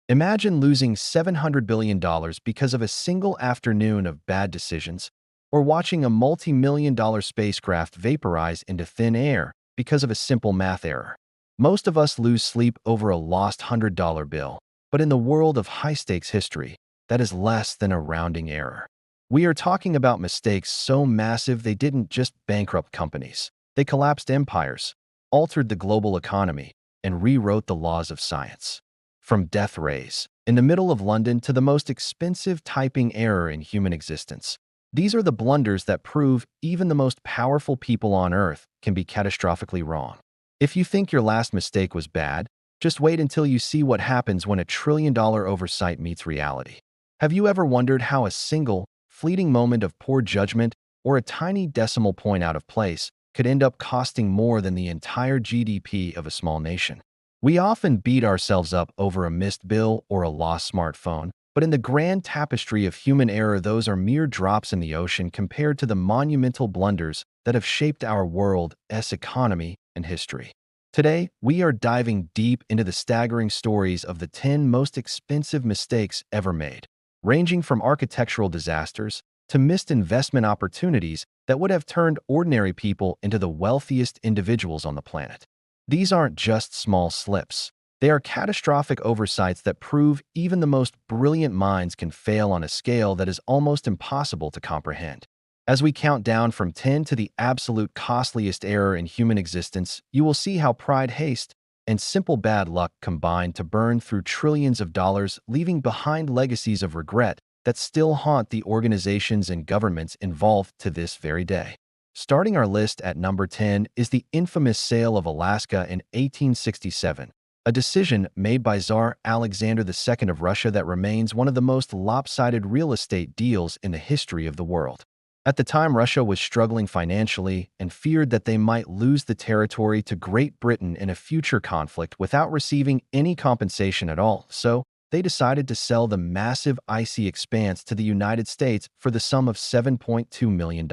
Imagine losing $700 billion because of a single afternoon of bad decisions, or watching a multi-million dollar spacecraft vaporize into thin air because of a simple math error. Most of us lose sleep over a lost $100 bill, but in the world of high-stakes history, that is less than a rounding error. We are talking about mistakes so massive they didn't just bankrupt companies. They collapsed empires, altered the global economy, and rewrote the laws of science. From death rays in the middle of London to the most expensive typing error in human existence. These are the blunders that prove even the most powerful people on Earth can be catastrophically wrong. If you think your last mistake was bad, just wait until you see what happens when a trillion-dollar oversight meets reality. Have you ever wondered how a single, fleeting moment of poor judgment or a tiny decimal point out of place could end up costing more than the entire GDP of a small nation? We often beat ourselves up over a missed bill or a lost smartphone, but in the grand tapestry of human error, those are mere drops in the ocean compared to the monumental blunders that have shaped our world's economy and history. Today, we are diving deep into the staggering stories of the 10 most expensive mistakes ever made, ranging from architectural disasters to missed investment opportunities that would have turned ordinary people into the wealthiest individuals on the planet. These aren't just small slips. They are catastrophic oversights that prove even the most brilliant minds can fail on a scale that is almost impossible to comprehend. As we count down from 10 to the absolute costliest error in human existence, you will see how pride, haste, and simple bad luck combine to burn through trillions of dollars, leaving behind legacies of regret that still haunt the organizations and governments involved to this very day. Starting our list at number 10 is the infamous sale of Alaska in 1867, a decision made by Tsar Alexander II of Russia that remains one of the most lopsided real estate deals in the history of the world. At the time, Russia was struggling financially and feared that they might lose the territory to Great Britain in a future conflict without receiving any compensation at all, so they decided to sell the massive icy expanse to the United States for the sum of $7.2 million.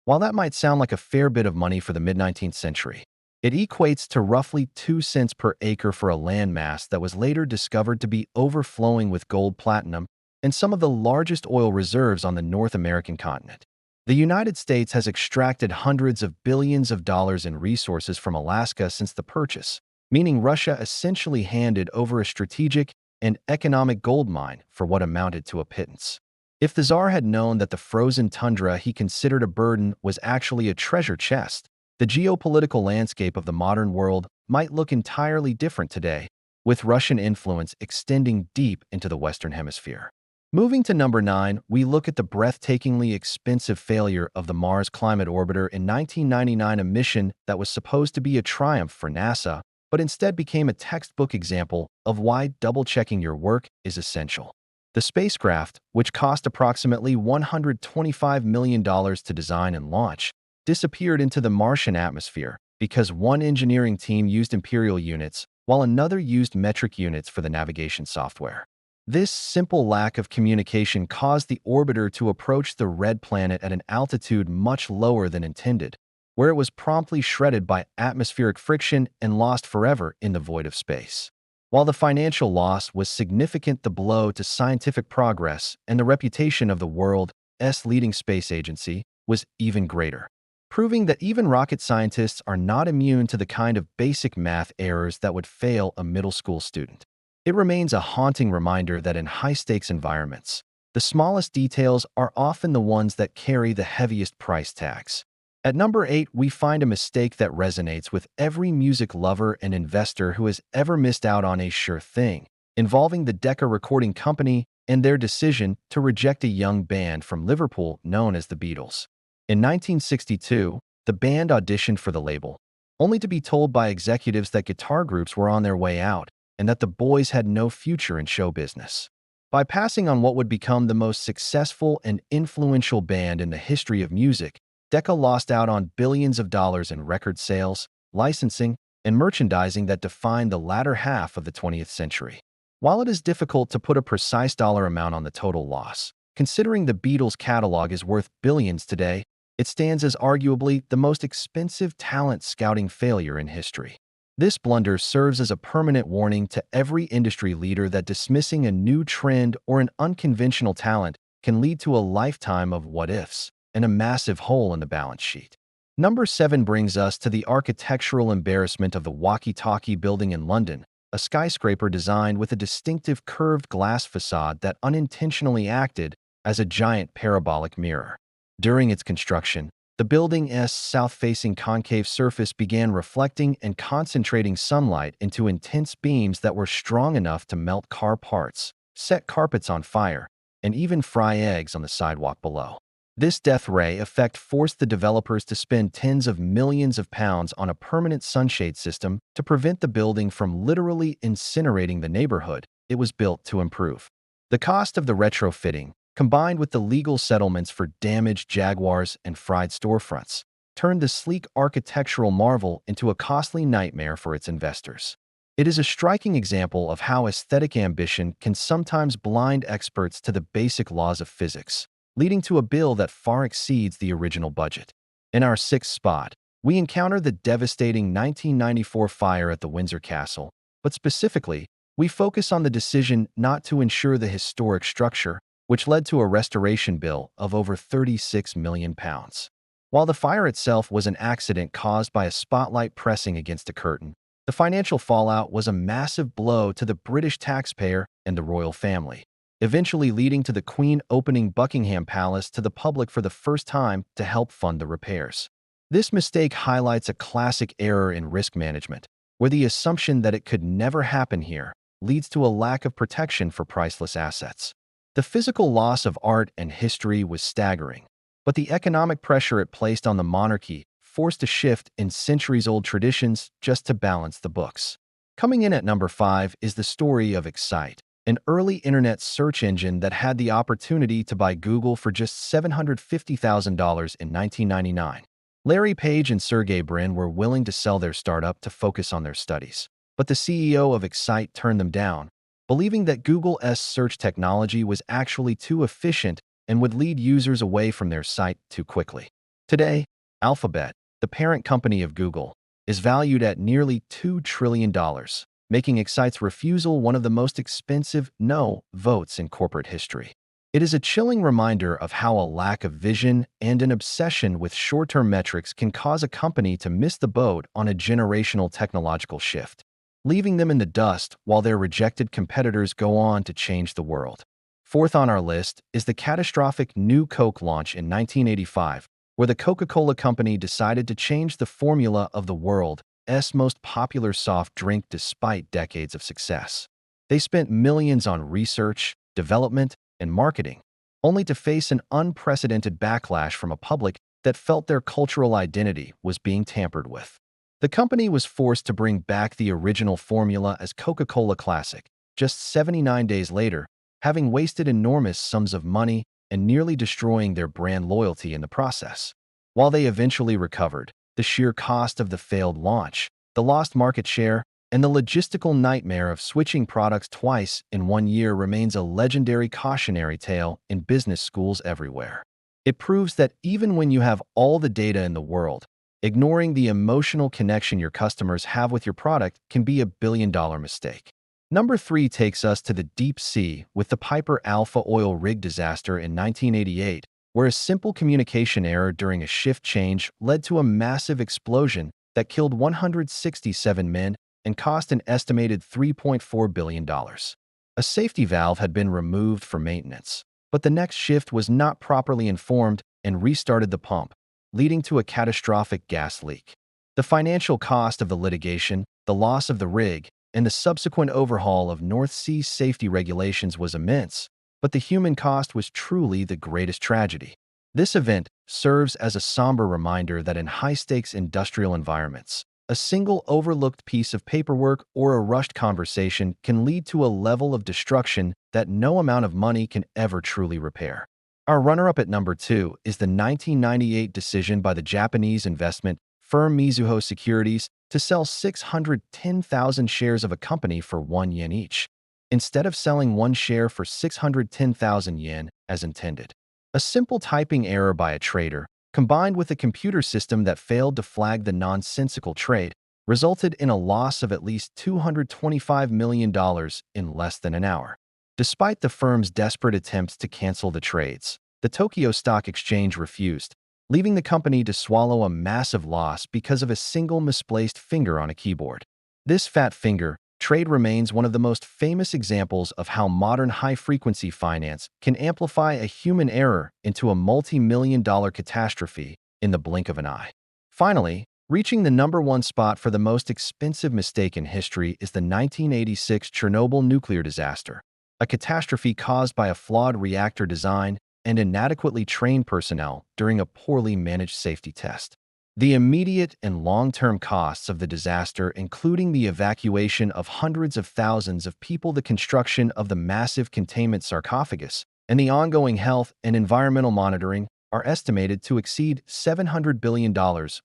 While that might sound like a fair bit of money for the mid-19th century, it equates to roughly 2 cents per acre for a landmass that was later discovered to be overflowing with gold, platinum, and some of the largest oil reserves on the North American continent. The United States has extracted hundreds of billions of dollars in resources from Alaska since the purchase, meaning Russia essentially handed over a strategic and economic gold mine for what amounted to a pittance. If the Tsar had known that the frozen tundra he considered a burden was actually a treasure chest, the geopolitical landscape of the modern world might look entirely different today, with Russian influence extending deep into the Western Hemisphere. Moving to number 9, we look at the breathtakingly expensive failure of the Mars Climate Orbiter in 1999, a mission that was supposed to be a triumph for NASA, but instead became a textbook example of why double-checking your work is essential. The spacecraft, which cost approximately $125 million to design and launch, disappeared into the Martian atmosphere because one engineering team used imperial units while another used metric units for the navigation software. This simple lack of communication caused the orbiter to approach the red planet at an altitude much lower than intended, where it was promptly shredded by atmospheric friction and lost forever in the void of space. While the financial loss was significant, the blow to scientific progress and the reputation of the world's leading space agency was even greater, proving that even rocket scientists are not immune to the kind of basic math errors that would fail a middle school student. It remains a haunting reminder that in high-stakes environments, the smallest details are often the ones that carry the heaviest price tags. At number 8, we find a mistake that resonates with every music lover and investor who has ever missed out on a sure thing, involving the Decca Recording Company and their decision to reject a young band from Liverpool known as the Beatles. In 1962, the band auditioned for the label, only to be told by executives that guitar groups were on their way out and that the boys had no future in show business. By passing on what would become the most successful and influential band in the history of music, Decca lost out on billions of dollars in record sales, licensing, and merchandising that defined the latter half of the 20th century. While it is difficult to put a precise dollar amount on the total loss, considering the Beatles' catalog is worth billions today, it stands as arguably the most expensive talent scouting failure in history. This blunder serves as a permanent warning to every industry leader that dismissing a new trend or an unconventional talent can lead to a lifetime of what-ifs and a massive hole in the balance sheet. Number 7 brings us to the architectural embarrassment of the Walkie-Talkie Building in London, a skyscraper designed with a distinctive curved glass facade that unintentionally acted as a giant parabolic mirror. During its construction, the building's south-facing concave surface began reflecting and concentrating sunlight into intense beams that were strong enough to melt car parts, set carpets on fire, and even fry eggs on the sidewalk below. This death ray effect forced the developers to spend tens of millions of pounds on a permanent sunshade system to prevent the building from literally incinerating the neighborhood it was built to improve. The cost of the retrofitting, combined with the legal settlements for damaged Jaguars and fried storefronts, turned the sleek architectural marvel into a costly nightmare for its investors. It is a striking example of how aesthetic ambition can sometimes blind experts to the basic laws of physics, leading to a bill that far exceeds the original budget. In our 6th spot, we encounter the devastating 1994 fire at the Windsor Castle, but specifically, we focus on the decision not to insure the historic structure, which led to a restoration bill of over £36 million. While the fire itself was an accident caused by a spotlight pressing against a curtain, the financial fallout was a massive blow to the British taxpayer and the royal family, eventually leading to the Queen opening Buckingham Palace to the public for the first time to help fund the repairs. This mistake highlights a classic error in risk management, where the assumption that it could never happen here leads to a lack of protection for priceless assets. The physical loss of art and history was staggering, but the economic pressure it placed on the monarchy forced a shift in centuries-old traditions just to balance the books. Coming in at number 5 is the story of Excite, an early internet search engine that had the opportunity to buy Google for just $750,000 in 1999. Larry Page and Sergey Brin were willing to sell their startup to focus on their studies, but the CEO of Excite turned them down, believing that Google's search technology was actually too efficient and would lead users away from their site too quickly. Today, Alphabet, the parent company of Google, is valued at nearly $2 trillion, making Excite's refusal one of the most expensive no votes in corporate history. It is a chilling reminder of how a lack of vision and an obsession with short-term metrics can cause a company to miss the boat on a generational technological shift, leaving them in the dust while their rejected competitors go on to change the world. Fourth on our list is the catastrophic New Coke launch in 1985, where the Coca-Cola Company decided to change the formula of the world's most popular soft drink despite decades of success. They spent millions on research, development, and marketing, only to face an unprecedented backlash from a public that felt their cultural identity was being tampered with. The company was forced to bring back the original formula as Coca-Cola Classic just 79 days later, having wasted enormous sums of money and nearly destroying their brand loyalty in the process. While they eventually recovered, the sheer cost of the failed launch, the lost market share, and the logistical nightmare of switching products twice in 1 year remains a legendary cautionary tale in business schools everywhere. It proves that even when you have all the data in the world, ignoring the emotional connection your customers have with your product can be a billion-dollar mistake. Number 3 takes us to the deep sea with the Piper Alpha oil rig disaster in 1988, where a simple communication error during a shift change led to a massive explosion that killed 167 men and cost an estimated $3.4 billion. A safety valve had been removed for maintenance, but the next shift was not properly informed and restarted the pump, leading to a catastrophic gas leak. The financial cost of the litigation, the loss of the rig, and the subsequent overhaul of North Sea safety regulations was immense, but the human cost was truly the greatest tragedy. This event serves as a somber reminder that in high-stakes industrial environments, a single overlooked piece of paperwork or a rushed conversation can lead to a level of destruction that no amount of money can ever truly repair. Our runner-up at number 2 is the 1998 decision by the Japanese investment firm Mizuho Securities to sell 610,000 shares of a company for 1 yen each, instead of selling one share for 610,000 yen as intended. A simple typing error by a trader, combined with a computer system that failed to flag the nonsensical trade, resulted in a loss of at least $225 million in less than an hour. Despite the firm's desperate attempts to cancel the trades, the Tokyo Stock Exchange refused, leaving the company to swallow a massive loss because of a single misplaced finger on a keyboard. This fat finger trade remains one of the most famous examples of how modern high-frequency finance can amplify a human error into a multi-million-dollar catastrophe in the blink of an eye. Finally, reaching the #1 spot for the most expensive mistake in history is the 1986 Chernobyl nuclear disaster, a catastrophe caused by a flawed reactor design and inadequately trained personnel during a poorly managed safety test. The immediate and long-term costs of the disaster, including the evacuation of hundreds of thousands of people, the construction of the massive containment sarcophagus, and the ongoing health and environmental monitoring, are estimated to exceed $700 billion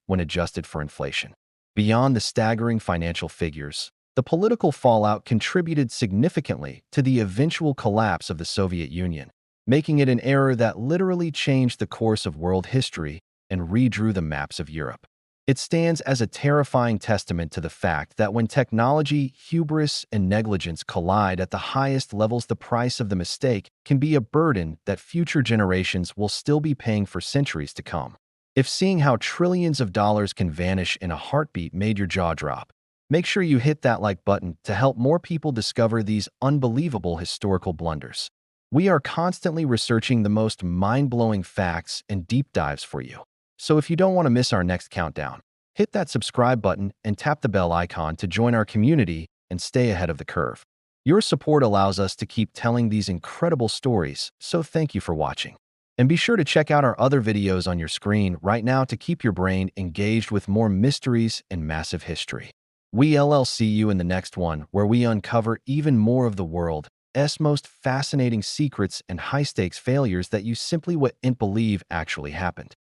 when adjusted for inflation. Beyond the staggering financial figures, the political fallout contributed significantly to the eventual collapse of the Soviet Union, making it an error that literally changed the course of world history and redrew the maps of Europe. It stands as a terrifying testament to the fact that when technology, hubris, and negligence collide at the highest levels, the price of the mistake can be a burden that future generations will still be paying for centuries to come. If seeing how trillions of dollars can vanish in a heartbeat made your jaw drop, make sure you hit that like button to help more people discover these unbelievable historical blunders. We are constantly researching the most mind-blowing facts and deep dives for you. So if you don't want to miss our next countdown, hit that subscribe button and tap the bell icon to join our community and stay ahead of the curve. Your support allows us to keep telling these incredible stories, so thank you for watching. And be sure to check out our other videos on your screen right now to keep your brain engaged with more mysteries and massive history. We'll see you in the next one, where we uncover even more of the world's most fascinating secrets and high-stakes failures that you simply wouldn't believe actually happened.